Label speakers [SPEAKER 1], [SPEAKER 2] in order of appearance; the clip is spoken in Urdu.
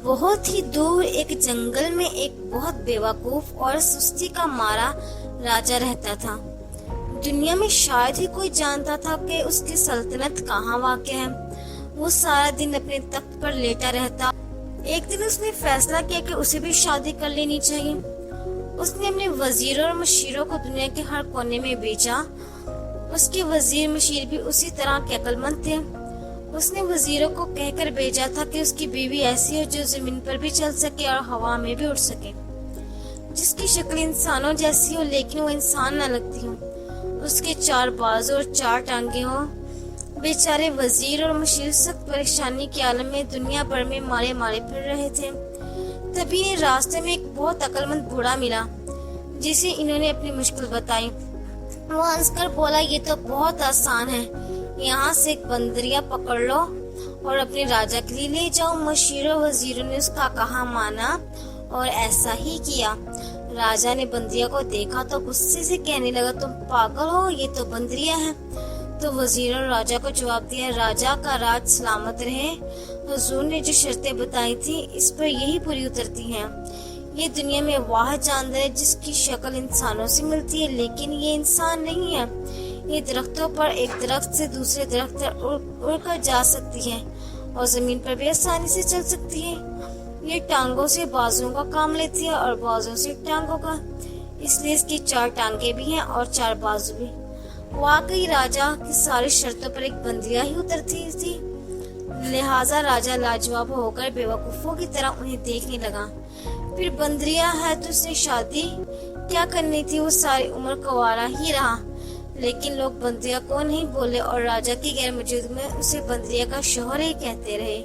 [SPEAKER 1] بہت ہی دور ایک جنگل میں ایک بہت بیوقوف اور سستی کا مارا راجا رہتا تھا۔ دنیا میں شاید ہی کوئی جانتا تھا کہ اس کی سلطنت کہاں واقع ہے۔ وہ سارا دن اپنے تخت پر لیٹا رہتا۔ ایک دن اس نے فیصلہ کیا کہ اسے بھی شادی کر لینی چاہیے۔ اس نے اپنے وزیروں اور مشیروں کو دنیا کے ہر کونے میں بھیجا۔ اس کے وزیر مشیر بھی اسی طرح کے عقل مند تھے۔ اس نے وزیروں کو کہہ کر بھیجا تھا کہ اس کی بیوی ایسی ہو جو زمین پر بھی چل سکے اور ہوا میں بھی اڑ سکے، جس کی شکل انسانوں جیسی ہو لیکن وہ انسان نہ لگتی ہو، اس کے 4 بازو اور 4 ٹانگیں ہوں۔ بیچارے وزیر اور مشیر سخت پریشانی کے عالم میں دنیا بھر میں مارے پھر رہے تھے۔ تبھی راستے میں ایک بہت عقل مند بوڑھا ملا جسے انہوں نے اپنی مشکل بتائی۔ وہ ہنس کر بولا، یہ تو بہت آسان ہے، یہاں سے ایک بندریا پکڑ لو اور اپنے راجا کے لیے لے جاؤ۔ مشیروں وزیروں نے اس کا کہا مانا اور ایسا ہی کیا۔ راجا نے بندریا کو دیکھا تو غصے سے کہنے لگا، تم پاگل ہو، یہ تو بندریا ہے۔ تو وزیروں نے راجا کو جواب دیا، راجا کا راج سلامت رہے، حضور نے جو شرطیں بتائی تھی اس پر یہی پوری اترتی ہیں۔ یہ دنیا میں واحد جاندار ہے جس کی شکل انسانوں سے ملتی ہے لیکن یہ انسان نہیں ہے۔ یہ درختوں پر ایک درخت سے دوسرے درخت پر اڑ کر جا سکتی ہے اور زمین پر بھی آسانی سے چل سکتی ہے۔ یہ ٹانگوں سے بازوؤں کا کام لیتی ہے اور بازوؤں سے ٹانگوں کا، اس لیے اس کی 4 ٹانگیں بھی ہیں اور 4 بازو بھی۔ واقعی راجا کی ساری شرطوں پر ایک بندریا ہی اترتی تھی، لہٰذا راجا لاجواب ہو کر بیوقوفوں کی طرح انہیں دیکھنے لگا۔ پھر بندریا ہے تو اس نے شادی کیا کرنی تھی، وہ ساری عمر کنوارا ہی رہا۔ لیکن لوگ بندریا کو نہیں بولے اور راجا کی غیر موجودگی میں اسے بندریا کا شوہر ہی کہتے رہے۔